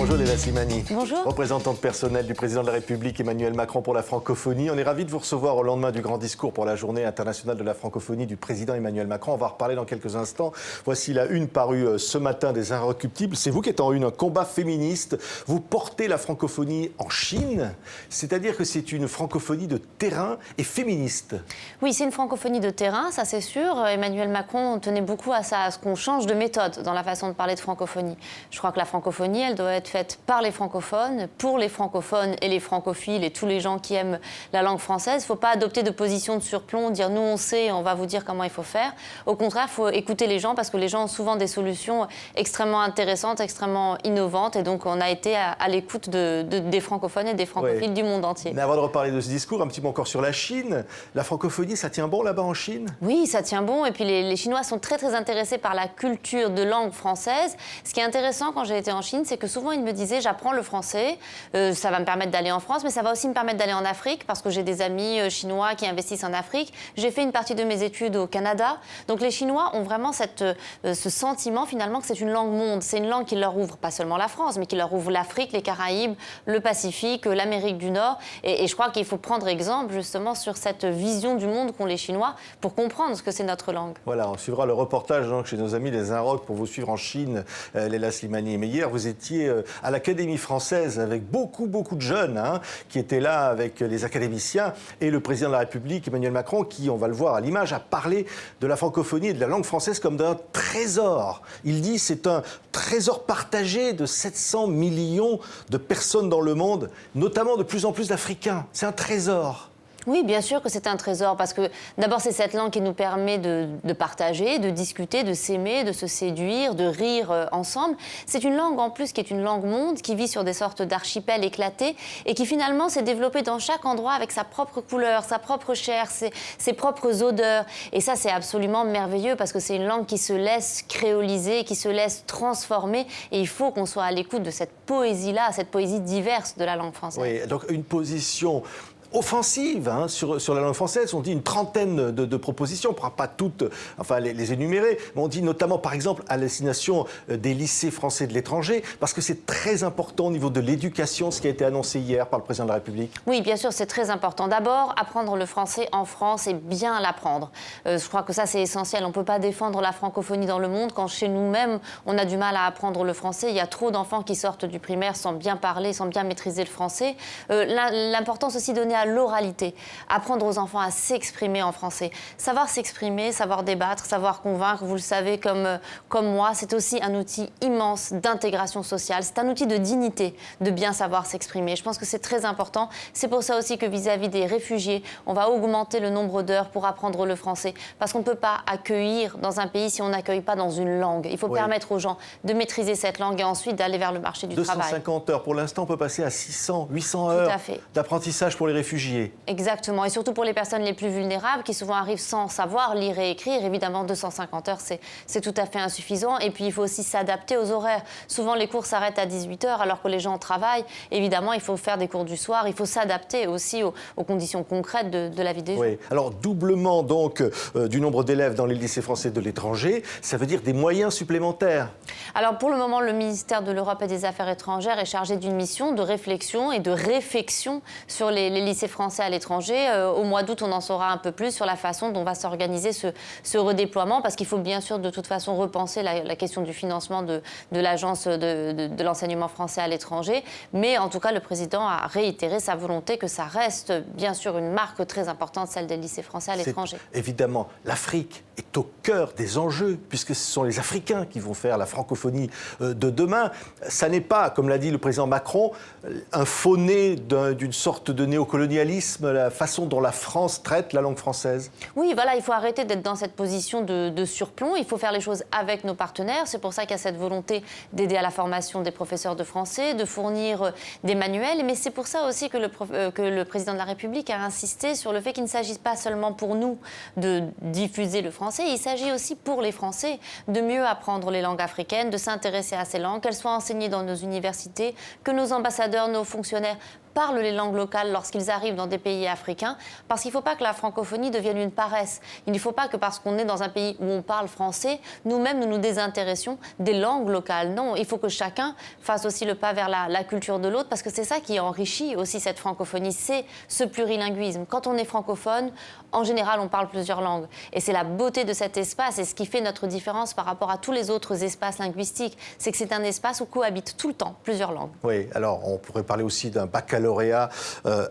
Bonjour Léla Slimani. Bonjour. Représentante personnelle du président de la République Emmanuel Macron pour la francophonie. On est ravis de vous recevoir au lendemain du grand discours pour la journée internationale de la francophonie du président Emmanuel Macron. On va en reparler dans quelques instants. Voici la une parue ce matin des Inrecuptibles. C'est vous qui êtes en une, un combat féministe. Vous portez la francophonie en Chine, c'est-à-dire que c'est une francophonie de terrain et féministe. Oui, c'est une francophonie de terrain, ça c'est sûr. Emmanuel Macron tenait beaucoup à ça, à ce qu'on change de méthode dans la façon de parler de francophonie. Je crois que la francophonie, elle doit être faite par les francophones, pour les francophones et les francophiles et tous les gens qui aiment la langue française. Il ne faut pas adopter de position de surplomb, dire nous on sait, on va vous dire comment il faut faire. Au contraire, il faut écouter les gens parce que les gens ont souvent des solutions extrêmement intéressantes, extrêmement innovantes. Et donc on a été à l'écoute des francophones et des francophiles du monde entier. Mais avant de reparler de ce discours, un petit mot encore sur la Chine. La francophonie, ça tient bon là-bas en Chine ? Oui, ça tient bon. Et puis les Chinois sont très très intéressés par la culture de langue française. Ce qui est intéressant quand j'ai été en Chine, c'est que souvent ils me disaient j'apprends le français, ça va me permettre d'aller en France, mais ça va aussi me permettre d'aller en Afrique parce que j'ai des amis chinois qui investissent en Afrique. J'ai fait une partie de mes études au Canada. Donc les Chinois ont vraiment ce sentiment finalement que c'est une langue monde. C'est une langue qui leur ouvre pas seulement la France, mais qui leur ouvre l'Afrique, les Caraïbes, le Pacifique, l'Amérique du Nord. Et je crois qu'il faut prendre exemple justement sur cette vision du monde qu'ont les Chinois pour comprendre ce que c'est notre langue. Voilà, on suivra le reportage donc, chez nos amis les Inrocks pour vous suivre en Chine, Léla Slimani. Mais hier, vous étiez à l'Académie française avec beaucoup de jeunes qui étaient là avec les académiciens et le président de la République, Emmanuel Macron, qui, on va le voir à l'image, a parlé de la francophonie et de la langue française comme d'un trésor. Il dit c'est un trésor partagé de 700 millions de personnes dans le monde, notamment de plus en plus d'Africains. C'est un trésor. Oui, bien sûr que c'est un trésor parce que d'abord c'est cette langue qui nous permet de partager, de discuter, de s'aimer, de se séduire, de rire ensemble. C'est une langue en plus qui est une langue monde, qui vit sur des sortes d'archipels éclatés et qui finalement s'est développée dans chaque endroit avec sa propre couleur, sa propre chair, ses propres odeurs. Et ça c'est absolument merveilleux parce que c'est une langue qui se laisse créoliser, qui se laisse transformer et il faut qu'on soit à l'écoute de cette poésie-là, cette poésie diverse de la langue française. Oui, donc une position offensive sur la langue française. On dit une trentaine de propositions, on ne pourra pas toutes les énumérer, mais on dit notamment, par exemple, à destination des lycées français de l'étranger, parce que c'est très important au niveau de l'éducation, ce qui a été annoncé hier par le président de la République. Oui, bien sûr, c'est très important. D'abord, apprendre le français en France et bien l'apprendre. Je crois que ça, c'est essentiel. On ne peut pas défendre la francophonie dans le monde quand chez nous-mêmes, on a du mal à apprendre le français. Il y a trop d'enfants qui sortent du primaire sans bien parler, sans bien maîtriser le français. L'importance aussi donnée à l'oralité, apprendre aux enfants à s'exprimer en français. Savoir s'exprimer, savoir débattre, savoir convaincre, vous le savez comme moi, c'est aussi un outil immense d'intégration sociale. C'est un outil de dignité de bien savoir s'exprimer. Je pense que c'est très important. C'est pour ça aussi que vis-à-vis des réfugiés, on va augmenter le nombre d'heures pour apprendre le français. Parce qu'on ne peut pas accueillir dans un pays si on n'accueille pas dans une langue. Il faut permettre aux gens de maîtriser cette langue et ensuite d'aller vers le marché du travail. 250 heures. Pour l'instant, on peut passer à 600, 800 heures d'apprentissage pour les réfugiés. Exactement, et surtout pour les personnes les plus vulnérables qui souvent arrivent sans savoir lire et écrire. Évidemment, 250 heures, c'est tout à fait insuffisant. Et puis, il faut aussi s'adapter aux horaires. Souvent, les cours s'arrêtent à 18 heures alors que les gens travaillent. Évidemment, il faut faire des cours du soir. Il faut s'adapter aussi aux conditions concrètes de la vie des gens. Oui, alors doublement donc du nombre d'élèves dans les lycées français de l'étranger, ça veut dire des moyens supplémentaires. Alors, pour le moment, le ministère de l'Europe et des Affaires étrangères est chargé d'une mission de réflexion et de réfection sur les lycées français à l'étranger. Au mois d'août, on en saura un peu plus sur la façon dont va s'organiser ce redéploiement, parce qu'il faut bien sûr de toute façon repenser la question du financement de l'agence de l'enseignement français à l'étranger. Mais en tout cas, le président a réitéré sa volonté que ça reste bien sûr une marque très importante, celle des lycées français à l'étranger. Évidemment, l'Afrique est au cœur des enjeux, puisque ce sont les Africains qui vont faire la francophonie de demain. Ça n'est pas, comme l'a dit le président Macron, un faux-né d'une sorte de néocolonialisme, la façon dont la France traite la langue française. Oui, voilà, il faut arrêter d'être dans cette position de surplomb. Il faut faire les choses avec nos partenaires. C'est pour ça qu'il y a cette volonté d'aider à la formation des professeurs de français, de fournir des manuels. Mais c'est pour ça aussi que le président de la République a insisté sur le fait qu'il ne s'agisse pas seulement pour nous de diffuser le français, il s'agit aussi pour les Français de mieux apprendre les langues africaines, de s'intéresser à ces langues, qu'elles soient enseignées dans nos universités, que nos ambassadeurs, nos fonctionnaires parlent les langues locales lorsqu'ils arrivent dans des pays africains, parce qu'il ne faut pas que la francophonie devienne une paresse. Il ne faut pas que parce qu'on est dans un pays où on parle français, nous-mêmes nous nous désintéressions des langues locales. Non, il faut que chacun fasse aussi le pas vers la culture de l'autre, parce que c'est ça qui enrichit aussi cette francophonie, c'est ce plurilinguisme. Quand on est francophone, en général, on parle plusieurs langues. Et c'est la beauté de cet espace et ce qui fait notre différence par rapport à tous les autres espaces linguistiques, c'est que c'est un espace où cohabitent tout le temps plusieurs langues. Oui, alors on pourrait parler aussi d'un baccalauréat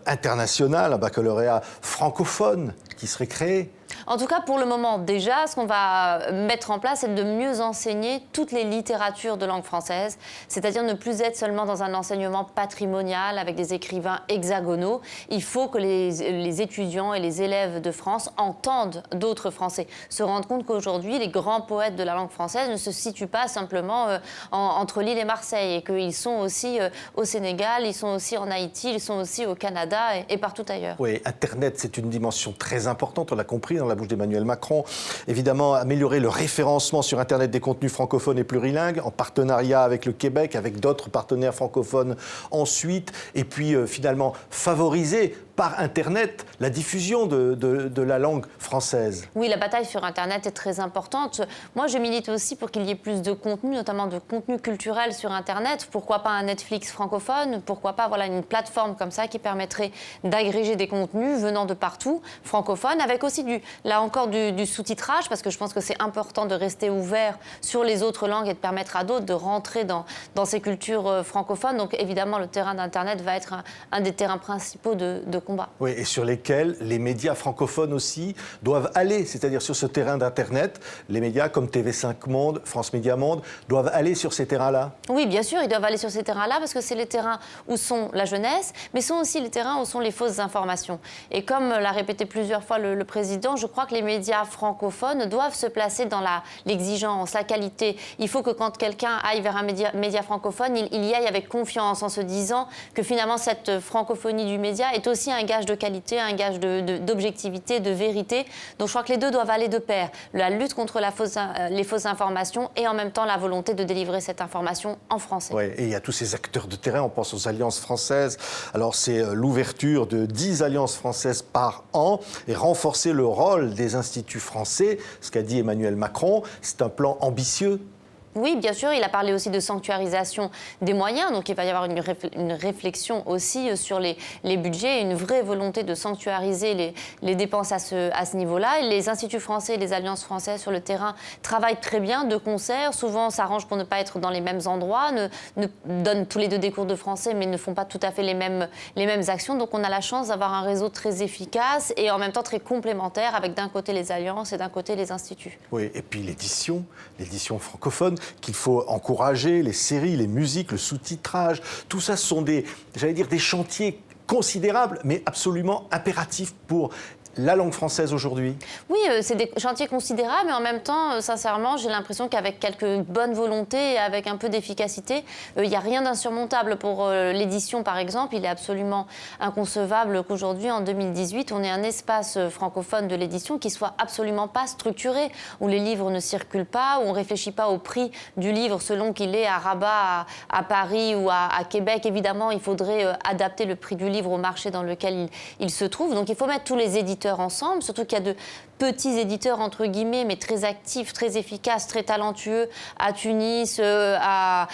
international, un baccalauréat francophone qui serait créé. En tout cas, pour le moment, déjà, ce qu'on va mettre en place, c'est de mieux enseigner toutes les littératures de langue française, c'est-à-dire ne plus être seulement dans un enseignement patrimonial avec des écrivains hexagonaux. Il faut que les étudiants et les élèves de France entendent d'autres Français, se rendent compte qu'aujourd'hui, les grands poètes de la langue française ne se situent pas simplement entre Lille et Marseille, et qu'ils sont aussi au Sénégal, ils sont aussi en Haïti, ils sont aussi au Canada et partout ailleurs. Oui, Internet, c'est une dimension très importante, on l'a compris dans la bouche d'Emmanuel Macron. Évidemment, améliorer le référencement sur Internet des contenus francophones et plurilingues, en partenariat avec le Québec, avec d'autres partenaires francophones ensuite, et puis finalement favoriser par Internet la diffusion de la langue française. Oui, la bataille sur Internet est très importante. Moi, je milite aussi pour qu'il y ait plus de contenu, notamment de contenu culturel sur Internet. Pourquoi pas un Netflix francophone? Pourquoi pas une plateforme comme ça qui permettrait d'agréger des contenus venant de partout, francophones, avec aussi là encore du sous-titrage, parce que je pense que c'est important de rester ouvert sur les autres langues et de permettre à d'autres de rentrer dans ces cultures francophones. Donc évidemment, le terrain d'Internet va être un des terrains principaux de combat. Oui, et sur lesquels les médias francophones aussi doivent aller, c'est-à-dire sur ce terrain d'Internet, les médias comme TV5 Monde, France Média Monde, doivent aller sur ces terrains-là? Oui, bien sûr, ils doivent aller sur ces terrains-là parce que c'est les terrains où sont la jeunesse, mais sont aussi les terrains où sont les fausses informations. Et comme l'a répété plusieurs fois le président, je crois que les médias francophones doivent se placer dans l'exigence, la qualité. Il faut que quand quelqu'un aille vers un média francophone, il y aille avec confiance en se disant que finalement cette francophonie du média est aussi un gage de qualité, un gage d'objectivité, de vérité. Donc je crois que les deux doivent aller de pair. La lutte contre les fausses informations et en même temps la volonté de délivrer cette information en français. Oui, et il y a tous ces acteurs de terrain, on pense aux alliances françaises. Alors c'est l'ouverture de 10 alliances françaises par an et renforcer le rôle des instituts français, ce qu'a dit Emmanuel Macron. C'est un plan ambitieux. Oui, bien sûr, il a parlé aussi de sanctuarisation des moyens, donc il va y avoir une réflexion aussi sur les budgets, une vraie volonté de sanctuariser les dépenses à ce niveau-là. Et les instituts français et les alliances françaises sur le terrain travaillent très bien de concert, souvent s'arrangent pour ne pas être dans les mêmes endroits, ne donnent tous les deux des cours de français mais ne font pas tout à fait les mêmes actions. Donc on a la chance d'avoir un réseau très efficace et en même temps très complémentaire avec d'un côté les alliances et d'un côté les instituts. Oui, et puis l'édition francophone, qu'il faut encourager, les séries, les musiques, le sous-titrage, tout ça sont des chantiers considérables, mais absolument impératifs pour la langue française aujourd'hui? Oui, c'est des chantiers considérables, mais en même temps, sincèrement, j'ai l'impression qu'avec quelques bonnes volontés et avec un peu d'efficacité, il n'y a rien d'insurmontable. Pour l'édition, par exemple, il est absolument inconcevable qu'aujourd'hui, en 2018, on ait un espace francophone de l'édition qui soit absolument pas structuré, où les livres ne circulent pas, où on ne réfléchit pas au prix du livre selon qu'il est à Rabat, à Paris ou à Québec. Évidemment, il faudrait adapter le prix du livre au marché dans lequel il se trouve. Donc il faut mettre tous les éditeurs ensemble, surtout qu'il y a de petits éditeurs entre guillemets, mais très actifs, très efficaces, très talentueux à Tunis, à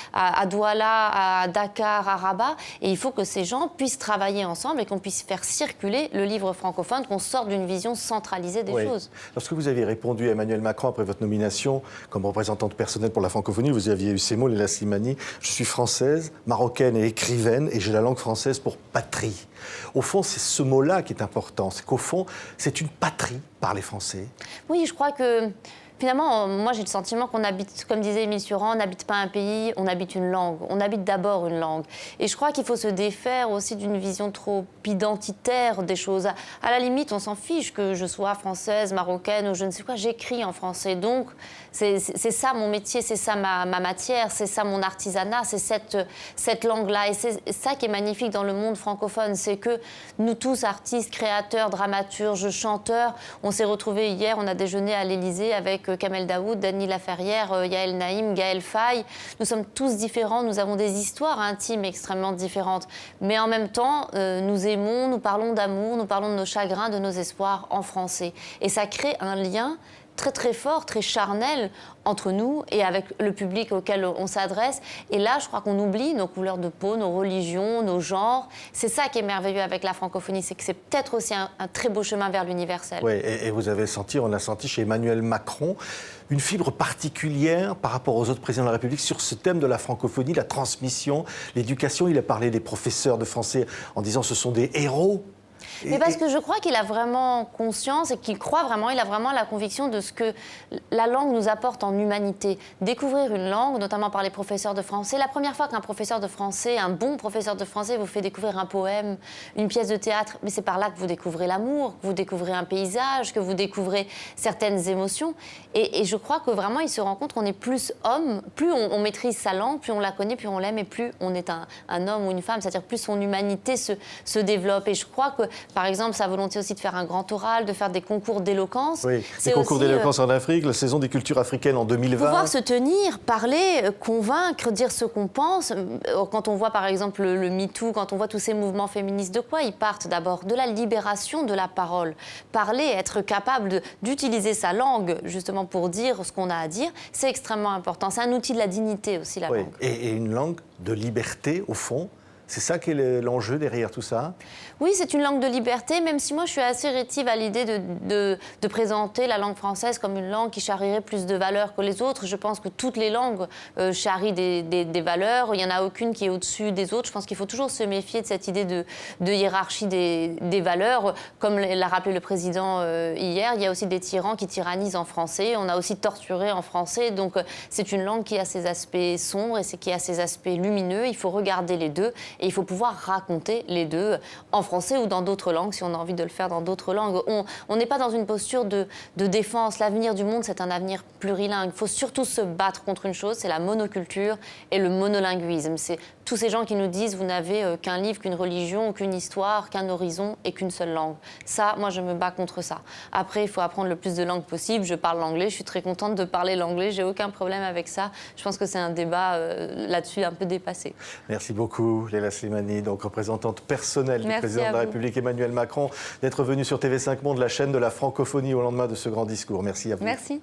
Douala, à Dakar, à Rabat. Et il faut que ces gens puissent travailler ensemble et qu'on puisse faire circuler le livre francophone, qu'on sorte d'une vision centralisée des choses. Lorsque vous avez répondu à Emmanuel Macron après votre nomination comme représentante personnelle pour la francophonie, vous aviez eu ces mots, Leila Slimani: je suis française, marocaine et écrivaine et j'ai la langue française pour patrie. Au fond, c'est ce mot-là qui est important, c'est qu'au fond, c'est une patrie par les Français. Oui, je crois que finalement, moi j'ai le sentiment qu'on habite, comme disait Émile Cioran, on n'habite pas un pays, on habite une langue. On habite d'abord une langue. Et je crois qu'il faut se défaire aussi d'une vision trop identitaire des choses. À la limite, on s'en fiche que je sois française, marocaine ou je ne sais quoi, j'écris en français. Donc, c'est ça mon métier, c'est ça ma matière, c'est ça mon artisanat, c'est cette langue-là. Et c'est ça qui est magnifique dans le monde francophone, c'est que nous tous, artistes, créateurs, dramaturges, chanteurs, on s'est retrouvés hier, on a déjeuné à l'Élysée avec avec Kamel Daoud, Dany Laferrière, Yael Naïm, Gaël Faye. Nous sommes tous différents, nous avons des histoires intimes extrêmement différentes. Mais en même temps, nous aimons, nous parlons d'amour, nous parlons de nos chagrins, de nos espoirs en français. Et ça crée un lien très très fort, très charnel entre nous et avec le public auquel on s'adresse. Et là, je crois qu'on oublie nos couleurs de peau, nos religions, nos genres. C'est ça qui est merveilleux avec la francophonie, c'est que c'est peut-être aussi un très beau chemin vers l'universel. Oui, et vous avez senti, on a senti chez Emmanuel Macron, une fibre particulière par rapport aux autres présidents de la République sur ce thème de la francophonie, la transmission, l'éducation. Il a parlé des professeurs de français en disant ce sont des héros. Mais parce que je crois qu'il a vraiment conscience et qu'il croit vraiment, il a vraiment la conviction de ce que la langue nous apporte en humanité. Découvrir une langue, notamment par les professeurs de français. La première fois qu'un professeur de français, un bon professeur de français vous fait découvrir un poème, une pièce de théâtre, mais c'est par là que vous découvrez l'amour, que vous découvrez un paysage, que vous découvrez certaines émotions. Et je crois que vraiment, il se rend compte qu'on est plus homme, plus on maîtrise sa langue, plus on la connaît, plus on l'aime et plus on est un homme ou une femme. C'est-à-dire plus son humanité se développe. Et je crois que par exemple, sa volonté aussi de faire un grand oral, de faire des concours d'éloquence. Oui, des concours d'éloquence en Afrique, la saison des cultures africaines en 2020. Pouvoir se tenir, parler, convaincre, dire ce qu'on pense. Quand on voit par exemple le MeToo, quand on voit tous ces mouvements féministes, de quoi ils partent d'abord? De la libération de la parole. Parler, être capable d'utiliser sa langue justement pour dire ce qu'on a à dire, c'est extrêmement important. C'est un outil de la dignité aussi, la langue. Et une langue de liberté, au fond. C'est ça qui est l'enjeu derrière tout ça? Oui, c'est une langue de liberté, même si moi je suis assez rétive à l'idée de présenter la langue française comme une langue qui charrierait plus de valeurs que les autres. Je pense que toutes les langues charrient des valeurs. Il n'y en a aucune qui est au-dessus des autres. Je pense qu'il faut toujours se méfier de cette idée de hiérarchie des valeurs. Comme l'a rappelé le président hier, il y a aussi des tyrans qui tyrannisent en français. On a aussi torturé en français. Donc c'est une langue qui a ses aspects sombres et qui a ses aspects lumineux. Il faut regarder les deux. Et il faut pouvoir raconter les deux en français ou dans d'autres langues, si on a envie de le faire dans d'autres langues. On n'est pas dans une posture de défense. L'avenir du monde, c'est un avenir plurilingue. Il faut surtout se battre contre une chose, c'est la monoculture et le monolinguisme. C'est tous ces gens qui nous disent « vous n'avez qu'un livre, qu'une religion, qu'une histoire, qu'un horizon et qu'une seule langue ». Ça, moi, je me bats contre ça. Après, il faut apprendre le plus de langues possible. Je parle l'anglais, je suis très contente de parler l'anglais, j'ai aucun problème avec ça. Je pense que c'est un débat là-dessus un peu dépassé. Merci beaucoup, Leila Slimani, donc représentante personnelle du président de la République Emmanuel Macron, d'être venue sur TV5 Monde, la chaîne de la francophonie, au lendemain de ce grand discours. Merci à vous. Merci.